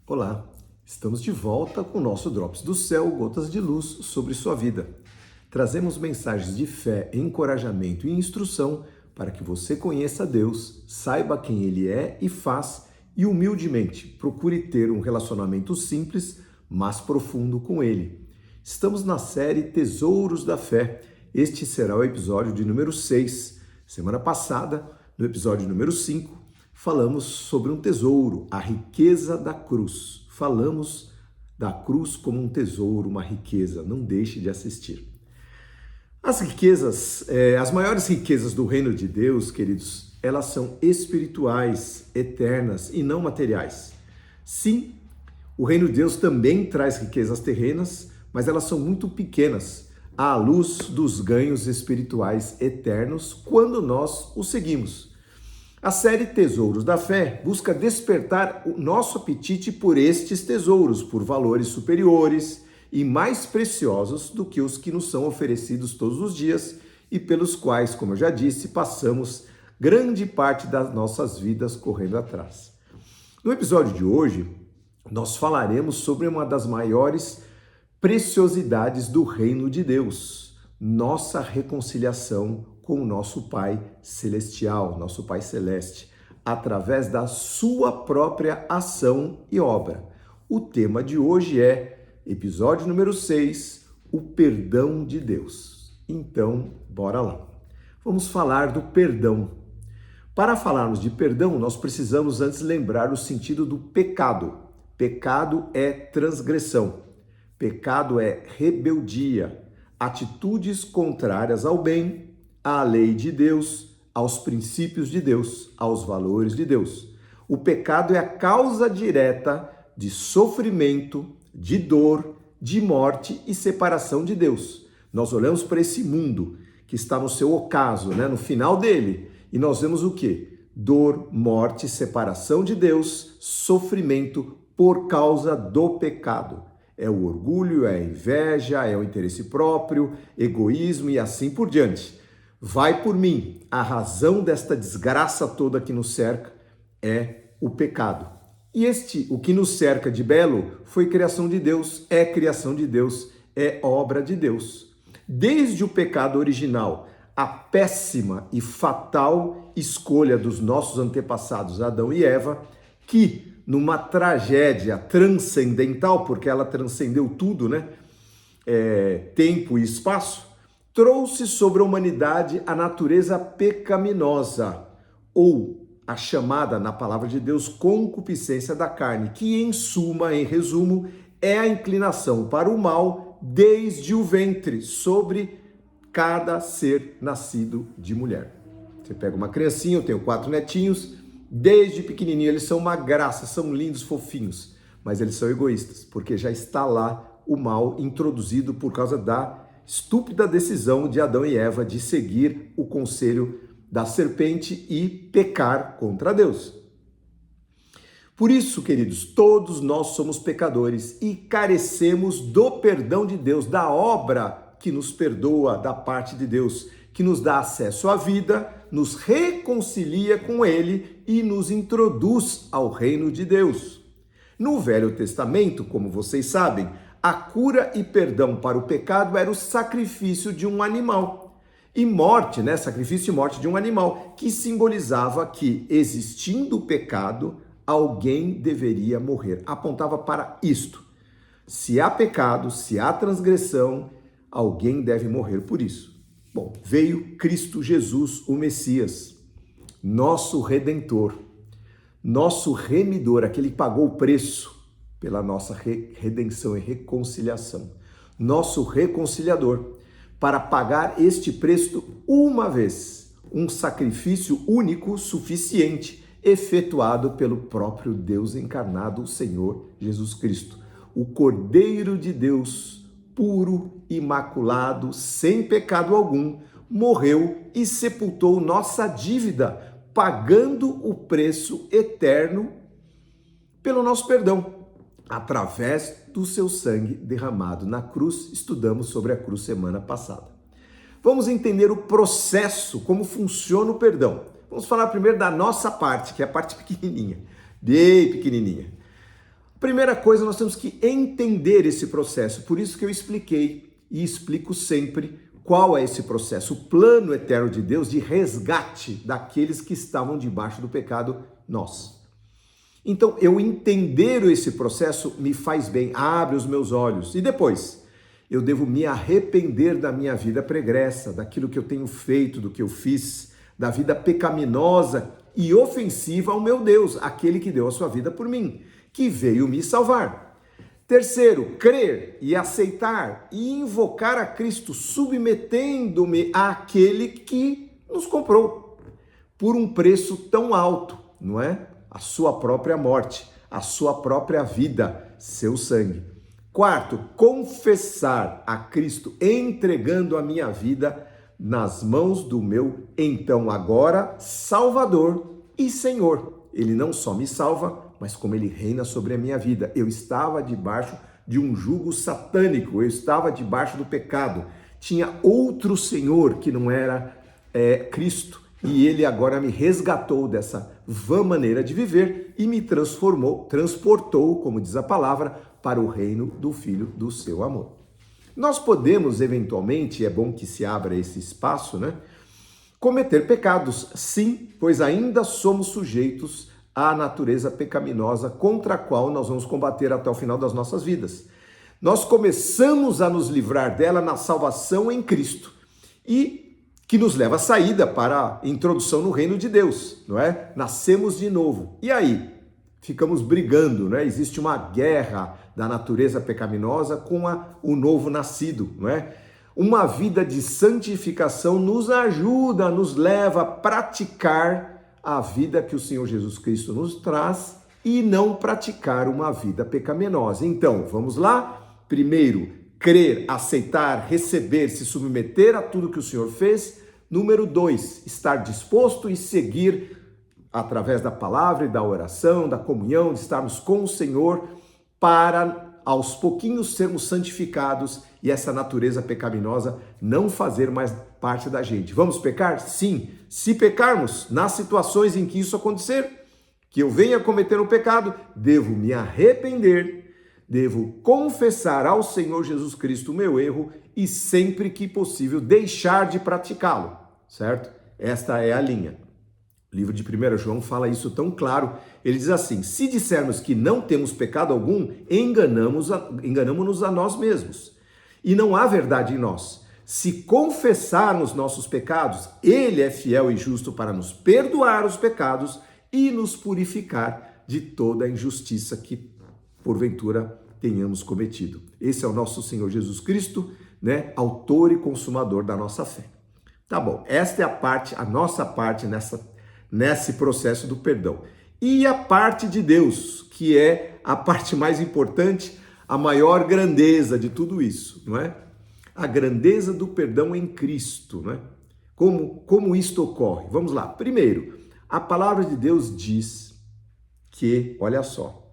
Olá, estamos de volta com o nosso Drops do Céu, gotas de luz sobre sua vida. Trazemos mensagens de fé, encorajamento e instrução para que você conheça Deus, saiba quem Ele é e faz e humildemente procure ter um relacionamento simples, mas profundo com Ele. Estamos na série Tesouros da Fé. Este será o episódio de número 6. Semana passada, no episódio número 5, falamos sobre um tesouro, a riqueza da cruz. Falamos da cruz como um tesouro, uma riqueza. Não deixe de assistir. As riquezas, as maiores riquezas do reino de Deus, queridos, elas são espirituais, eternas e não materiais. Sim, o reino de Deus também traz riquezas terrenas, mas elas são muito pequenas à luz dos ganhos espirituais eternos quando nós os seguimos. A série Tesouros da Fé busca despertar o nosso apetite por estes tesouros, por valores superiores e mais preciosos do que os que nos são oferecidos todos os dias e pelos quais, como eu já disse, passamos grande parte das nossas vidas correndo atrás. No episódio de hoje, nós falaremos sobre uma das maiores preciosidades do reino de Deus, nossa reconciliação com o nosso Pai Celestial, nosso Pai Celeste, através da sua própria ação e obra. O tema de hoje é, episódio número 6, o perdão de Deus. Então, bora lá. Vamos falar do perdão. Para falarmos de perdão, nós precisamos antes lembrar o sentido do pecado. Pecado é transgressão. Pecado é rebeldia, atitudes contrárias ao bem, à lei de Deus, aos princípios de Deus, aos valores de Deus. O pecado é a causa direta de sofrimento, de dor, de morte e separação de Deus. Nós olhamos para esse mundo que está no seu ocaso, no final dele, e nós vemos o quê? Dor, morte, separação de Deus, sofrimento por causa do pecado. É o orgulho, é a inveja, é o interesse próprio, egoísmo e assim por diante. Vai por mim, a razão desta desgraça toda que nos cerca é o pecado. E o que nos cerca de belo foi criação de Deus, é criação de Deus, é obra de Deus. Desde o pecado original, a péssima e fatal escolha dos nossos antepassados Adão e Eva, que numa tragédia transcendental, porque ela transcendeu tudo, tempo e espaço, trouxe sobre a humanidade a natureza pecaminosa, ou a chamada, na palavra de Deus, concupiscência da carne, que em suma, em resumo, é a inclinação para o mal desde o ventre, sobre cada ser nascido de mulher. Você pega uma criancinha, eu tenho 4 netinhos, desde pequenininho eles são uma graça, são lindos, fofinhos, mas eles são egoístas, porque já está lá o mal introduzido por causa da estúpida decisão de Adão e Eva de seguir o conselho da serpente e pecar contra Deus. Por isso, queridos, todos nós somos pecadores e carecemos do perdão de Deus, da obra que nos perdoa da parte de Deus, que nos dá acesso à vida, nos reconcilia com Ele e nos introduz ao reino de Deus. No Velho Testamento, como vocês sabem, a cura e perdão para o pecado era o sacrifício de um animal. E morte, sacrifício e morte de um animal, que simbolizava que, existindo o pecado, alguém deveria morrer. Apontava para isto. Se há pecado, se há transgressão, alguém deve morrer por isso. Bom, veio Cristo Jesus, o Messias, nosso Redentor, nosso remidor, aquele que pagou o preço pela nossa redenção e reconciliação, nosso reconciliador, para pagar este preço uma vez, um sacrifício único, suficiente, efetuado pelo próprio Deus encarnado, o Senhor Jesus Cristo, o Cordeiro de Deus, puro, imaculado, sem pecado algum, morreu e sepultou nossa dívida, pagando o preço eterno pelo nosso perdão, através do seu sangue derramado na cruz. Estudamos sobre a cruz semana passada. Vamos entender o processo, como funciona o perdão. Vamos falar primeiro da nossa parte, que é a parte pequenininha, bem pequenininha. Primeira coisa, nós temos que entender esse processo. Por isso que eu expliquei e explico sempre qual é esse processo. O plano eterno de Deus de resgate daqueles que estavam debaixo do pecado, nós. Então, eu entender esse processo me faz bem, abre os meus olhos. E depois, eu devo me arrepender da minha vida pregressa, daquilo que eu tenho feito, do que eu fiz, da vida pecaminosa e ofensiva ao meu Deus, aquele que deu a sua vida por mim, que veio me salvar. Terceiro, crer e aceitar e invocar a Cristo, submetendo-me àquele que nos comprou por um preço tão alto, não é? A sua própria morte, a sua própria vida, seu sangue. Quarto, confessar a Cristo, entregando a minha vida nas mãos do meu, então agora, Salvador e Senhor. Ele não só me salva, mas como ele reina sobre a minha vida. Eu estava debaixo de um jugo satânico, eu estava debaixo do pecado. Tinha outro Senhor que não era Cristo, e ele agora me resgatou dessa vã maneira de viver e me transportou, como diz a palavra, para o reino do Filho do seu amor. Nós podemos, eventualmente, é bom que se abra esse espaço, né? Cometer pecados, sim, pois ainda somos sujeitos à natureza pecaminosa contra a qual nós vamos combater até o final das nossas vidas. Nós começamos a nos livrar dela na salvação em Cristo e que nos leva à saída para a introdução no reino de Deus, não é? Nascemos de novo. E aí? Ficamos brigando, né? Existe uma guerra da natureza pecaminosa com o novo nascido, não é? Uma vida de santificação nos ajuda, nos leva a praticar a vida que o Senhor Jesus Cristo nos traz e não praticar uma vida pecaminosa. Então, vamos lá? Primeiro, crer, aceitar, receber, se submeter a tudo que o Senhor fez. Número 2, estar disposto e seguir através da palavra e da oração, da comunhão, de estarmos com o Senhor para aos pouquinhos sermos santificados e essa natureza pecaminosa não fazer mais parte da gente. Vamos pecar? Sim. Se pecarmos, nas situações em que isso acontecer, que eu venha cometer um pecado, devo me arrepender, devo confessar ao Senhor Jesus Cristo o meu erro e sempre que possível deixar de praticá-lo, certo? Esta é a linha. O livro de 1 João fala isso tão claro. Ele diz assim: se dissermos que não temos pecado algum, enganamo-nos a nós mesmos. E não há verdade em nós. Se confessarmos nossos pecados, Ele é fiel e justo para nos perdoar os pecados e nos purificar de toda a injustiça que, porventura, tenhamos cometido. Esse é o nosso Senhor Jesus Cristo, né? Autor e consumador da nossa fé. Tá bom, esta é a nossa parte nesse processo do perdão. E a parte de Deus, que é a parte mais importante, a maior grandeza de tudo isso, não é? A grandeza do perdão em Cristo, não é? Como isto ocorre? Vamos lá. Primeiro, a palavra de Deus diz que, olha só,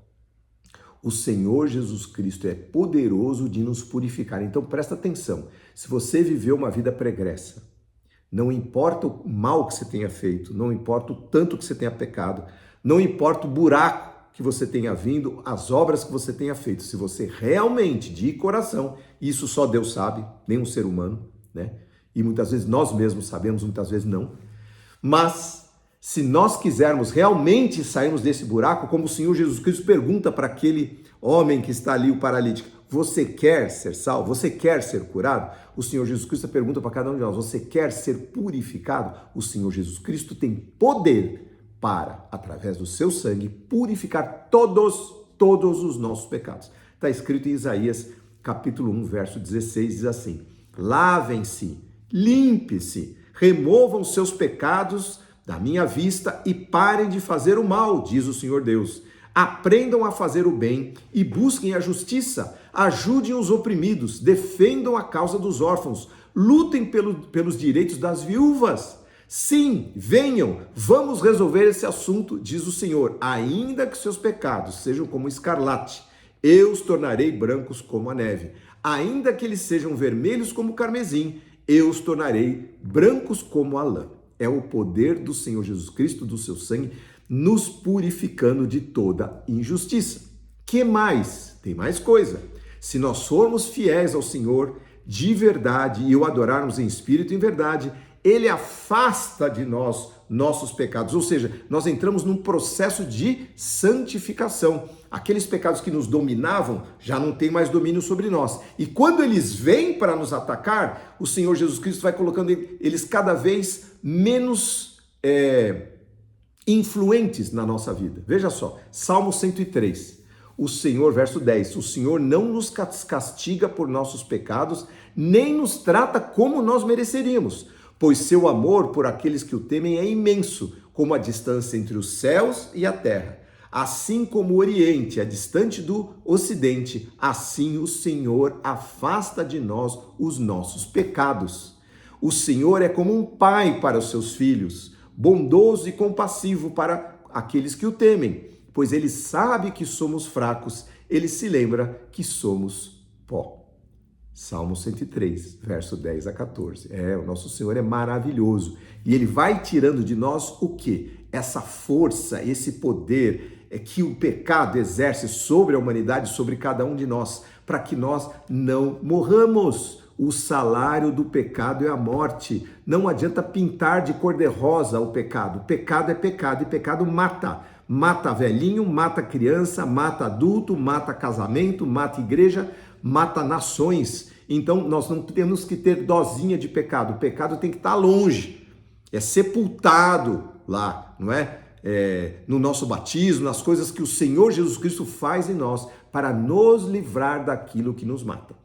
o Senhor Jesus Cristo é poderoso de nos purificar. Então presta atenção, se você viveu uma vida pregressa, não importa o mal que você tenha feito, não importa o tanto que você tenha pecado, não importa o buraco que você tenha vindo, as obras que você tenha feito, se você realmente, de coração, isso só Deus sabe, nem um ser humano, né? E muitas vezes nós mesmos sabemos, muitas vezes não. Mas se nós quisermos realmente sairmos desse buraco, como o Senhor Jesus Cristo pergunta para aquele homem que está ali, o paralítico, você quer ser salvo? Você quer ser curado? O Senhor Jesus Cristo pergunta para cada um de nós, você quer ser purificado? O Senhor Jesus Cristo tem poder para, através do seu sangue, purificar todos os nossos pecados. Está escrito em Isaías, capítulo 1, verso 16, diz assim: lavem-se, limpe-se, removam seus pecados da minha vista e parem de fazer o mal, diz o Senhor Deus. Aprendam a fazer o bem e busquem a justiça, ajudem os oprimidos, defendam a causa dos órfãos, lutem pelos direitos das viúvas. Sim, venham, vamos resolver esse assunto, diz o Senhor. Ainda que seus pecados sejam como escarlate, eu os tornarei brancos como a neve. Ainda que eles sejam vermelhos como o carmesim, eu os tornarei brancos como a lã. É o poder do Senhor Jesus Cristo, do seu sangue, nos purificando de toda injustiça. Que mais? Tem mais coisa. Se nós formos fiéis ao Senhor de verdade e o adorarmos em espírito e em verdade, Ele afasta de nós nossos pecados. Ou seja, nós entramos num processo de santificação. Aqueles pecados que nos dominavam já não têm mais domínio sobre nós. E quando eles vêm para nos atacar, o Senhor Jesus Cristo vai colocando eles cada vez menos influentes na nossa vida. Veja só, Salmo 103. O Senhor, verso 10, o Senhor não nos castiga por nossos pecados, nem nos trata como nós mereceríamos, pois seu amor por aqueles que o temem é imenso, como a distância entre os céus e a terra. Assim como o Oriente é distante do Ocidente, assim o Senhor afasta de nós os nossos pecados. O Senhor é como um pai para os seus filhos, bondoso e compassivo para aqueles que o temem, pois ele sabe que somos fracos, ele se lembra que somos pó. Salmo 103, verso 10 a 14. O nosso Senhor é maravilhoso. E ele vai tirando de nós o quê? Essa força, esse poder que o pecado exerce sobre a humanidade, sobre cada um de nós, para que nós não morramos. O salário do pecado é a morte. Não adianta pintar de cor-de-rosa o pecado. Pecado é pecado e pecado mata. Mata velhinho, mata criança, mata adulto, mata casamento, mata igreja, mata nações. Então nós não temos que ter dosinha de pecado. O pecado tem que estar longe. É sepultado lá, não é? No nosso batismo, nas coisas que o Senhor Jesus Cristo faz em nós para nos livrar daquilo que nos mata. O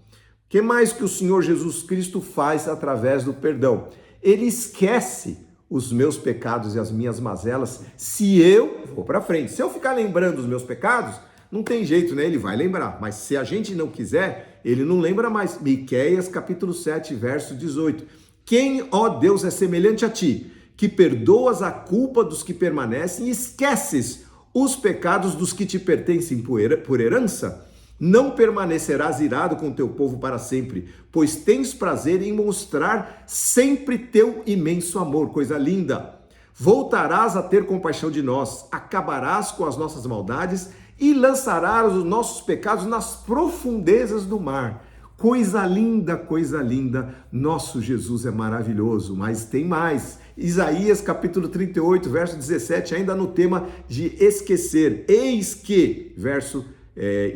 que mais que o Senhor Jesus Cristo faz através do perdão? Ele esquece os meus pecados e as minhas mazelas se eu vou para frente. Se eu ficar lembrando os meus pecados, não tem jeito, né? Ele vai lembrar. Mas se a gente não quiser, ele não lembra mais. Miqueias capítulo 7, verso 18. Quem, ó Deus, é semelhante a ti, que perdoas a culpa dos que permanecem e esqueces os pecados dos que te pertencem por herança? Não permanecerás irado com teu povo para sempre, pois tens prazer em mostrar sempre teu imenso amor. Coisa linda! Voltarás a ter compaixão de nós, acabarás com as nossas maldades e lançarás os nossos pecados nas profundezas do mar. Coisa linda, nosso Jesus é maravilhoso, mas tem mais. Isaías capítulo 38, verso 17, ainda no tema de esquecer. Eis que,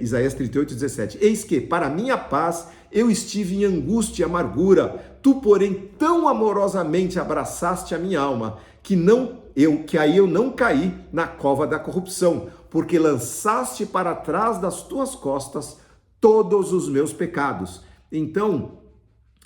Isaías 38, 17, eis que para minha paz eu estive em angústia e amargura, tu porém tão amorosamente abraçaste a minha alma, que aí eu não caí na cova da corrupção, porque lançaste para trás das tuas costas todos os meus pecados. Então,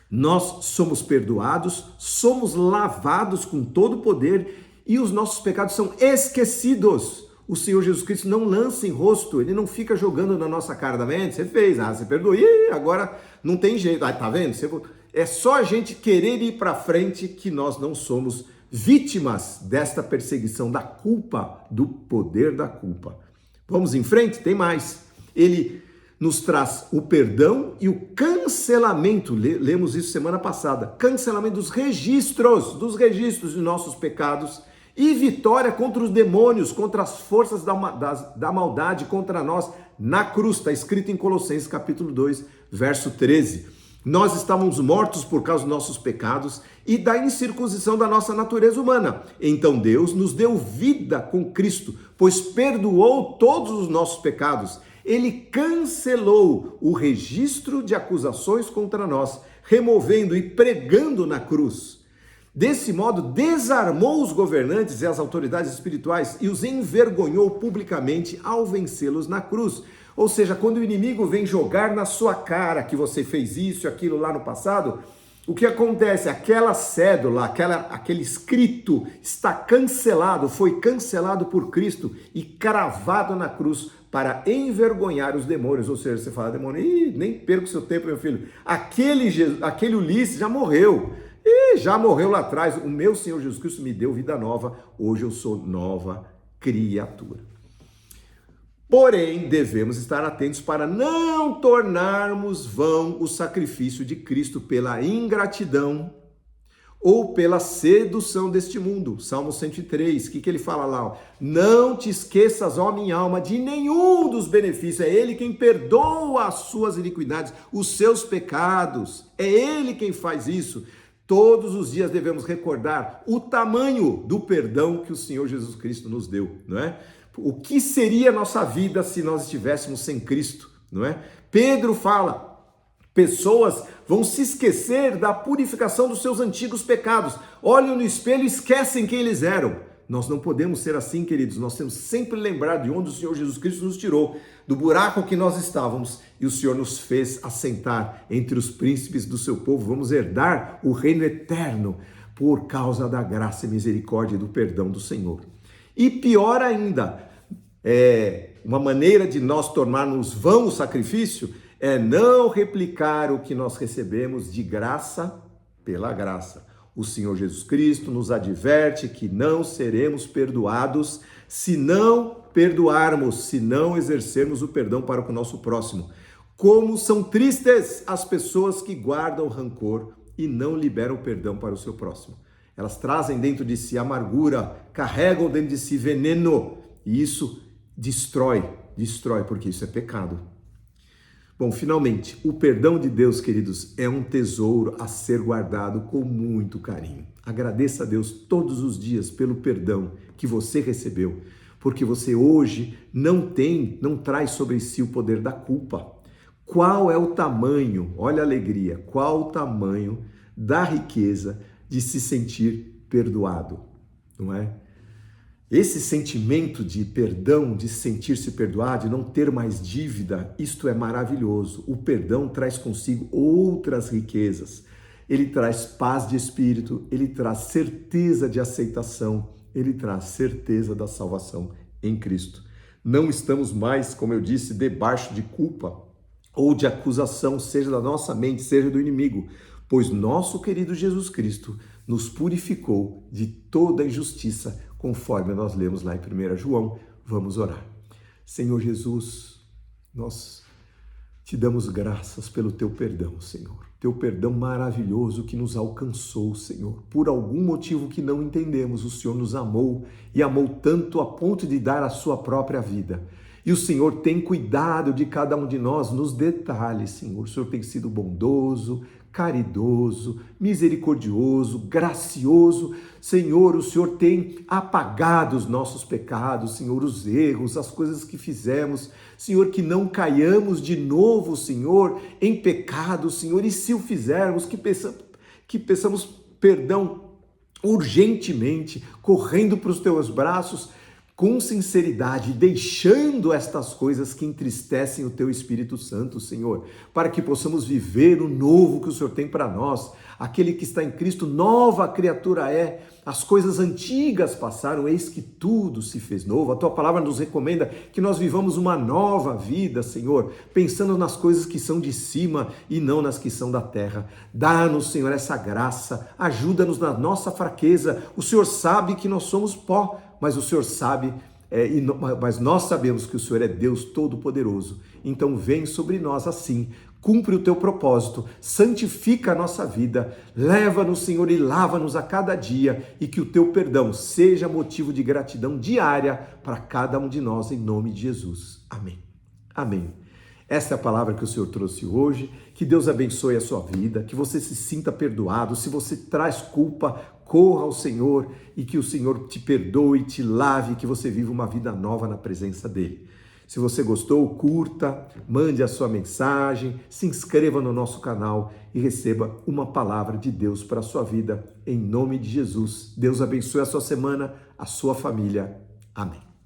nós somos perdoados, somos lavados com todo o poder e os nossos pecados são esquecidos. O Senhor Jesus Cristo não lança em rosto, ele não fica jogando na nossa cara, tá vendo? Você fez, você perdoou, agora não tem jeito, tá vendo? É só a gente querer ir para frente que nós não somos vítimas desta perseguição da culpa, do poder da culpa. Vamos em frente? Tem mais. Ele nos traz o perdão e o cancelamento, lemos isso semana passada, cancelamento dos registros de nossos pecados e vitória contra os demônios, contra as forças da maldade contra nós na cruz, está escrito em Colossenses capítulo 2, verso 13. Nós estávamos mortos por causa dos nossos pecados e da incircuncisão da nossa natureza humana. Então Deus nos deu vida com Cristo, pois perdoou todos os nossos pecados. Ele cancelou o registro de acusações contra nós, removendo e pregando na cruz. Desse modo, desarmou os governantes e as autoridades espirituais e os envergonhou publicamente ao vencê-los na cruz. Ou seja, quando o inimigo vem jogar na sua cara que você fez isso e aquilo lá no passado, o que acontece? Aquela cédula, aquele escrito está cancelado, foi cancelado por Cristo e cravado na cruz para envergonhar os demônios. Ou seja, você fala, demônio, nem perca o seu tempo, meu filho. Aquele Ulisses já morreu. Já morreu lá atrás. O meu Senhor Jesus Cristo me deu vida nova. Hoje eu sou nova criatura. Porém, devemos estar atentos para não tornarmos vão o sacrifício de Cristo pela ingratidão ou pela sedução deste mundo. Salmo 103, o que ele fala lá? Não te esqueças, ó minha alma, de nenhum dos benefícios. É Ele quem perdoa as suas iniquidades, os seus pecados. É Ele quem faz isso. Todos os dias devemos recordar o tamanho do perdão que o Senhor Jesus Cristo nos deu, não é? O que seria a nossa vida se nós estivéssemos sem Cristo, não é? Pedro fala, pessoas vão se esquecer da purificação dos seus antigos pecados. Olham no espelho e esquecem quem eles eram. Nós não podemos ser assim, queridos. Nós temos sempre lembrar de onde o Senhor Jesus Cristo nos tirou, do buraco que nós estávamos, e o Senhor nos fez assentar entre os príncipes do seu povo. Vamos herdar o reino eterno por causa da graça e misericórdia e do perdão do Senhor. E pior ainda, uma maneira de nós tornarmos vão o sacrifício é não replicar o que nós recebemos de graça pela graça. O Senhor Jesus Cristo nos adverte que não seremos perdoados se não perdoarmos, se não exercermos o perdão para o nosso próximo. Como são tristes as pessoas que guardam rancor e não liberam o perdão para o seu próximo. Elas trazem dentro de si amargura, carregam dentro de si veneno, e isso destrói, porque isso é pecado. Bom, finalmente, o perdão de Deus, queridos, é um tesouro a ser guardado com muito carinho. Agradeça a Deus todos os dias pelo perdão que você recebeu, porque você hoje não traz sobre si o poder da culpa. Qual é o tamanho, olha a alegria, qual o tamanho da riqueza de se sentir perdoado, não é? Esse sentimento de perdão, de sentir-se perdoado, de não ter mais dívida, isto é maravilhoso. O perdão traz consigo outras riquezas. Ele traz paz de espírito, ele traz certeza de aceitação, ele traz certeza da salvação em Cristo. Não estamos mais, como eu disse, debaixo de culpa ou de acusação, seja da nossa mente, seja do inimigo, pois nosso querido Jesus Cristo nos purificou de toda injustiça, conforme nós lemos lá em 1 João. Vamos orar. Senhor Jesus, nós te damos graças pelo teu perdão, Senhor. Teu perdão maravilhoso que nos alcançou, Senhor. Por algum motivo que não entendemos, o Senhor nos amou e amou tanto a ponto de dar a sua própria vida. E o Senhor tem cuidado de cada um de nós nos detalhes, Senhor. O Senhor tem sido bondoso, caridoso, misericordioso, gracioso. Senhor, o Senhor tem apagado os nossos pecados, Senhor, os erros, as coisas que fizemos. Senhor, que não caiamos de novo, Senhor, em pecado, Senhor. E se o fizermos, que peçamos perdão urgentemente, correndo para os teus braços, com sinceridade, deixando estas coisas que entristecem o teu Espírito Santo, Senhor, para que possamos viver o novo que o Senhor tem para nós. Aquele que está em Cristo, nova criatura é. As coisas antigas passaram, eis que tudo se fez novo. A tua palavra nos recomenda que nós vivamos uma nova vida, Senhor, pensando nas coisas que são de cima e não nas que são da terra. Dá-nos, Senhor, essa graça, ajuda-nos na nossa fraqueza. O Senhor sabe que nós somos pó, mas o Senhor sabe, mas nós sabemos que o Senhor é Deus Todo-Poderoso. Então vem sobre nós assim, cumpre o teu propósito, santifica a nossa vida, leva-nos, Senhor, e lava-nos a cada dia, e que o teu perdão seja motivo de gratidão diária para cada um de nós, em nome de Jesus. Amém. Amém. Esta é a palavra que o Senhor trouxe hoje. Que Deus abençoe a sua vida, que você se sinta perdoado. Se você traz culpa, corra ao Senhor e que o Senhor te perdoe, te lave, que você viva uma vida nova na presença dEle. Se você gostou, curta, mande a sua mensagem, se inscreva no nosso canal e receba uma palavra de Deus para a sua vida, em nome de Jesus. Deus abençoe a sua semana, a sua família. Amém.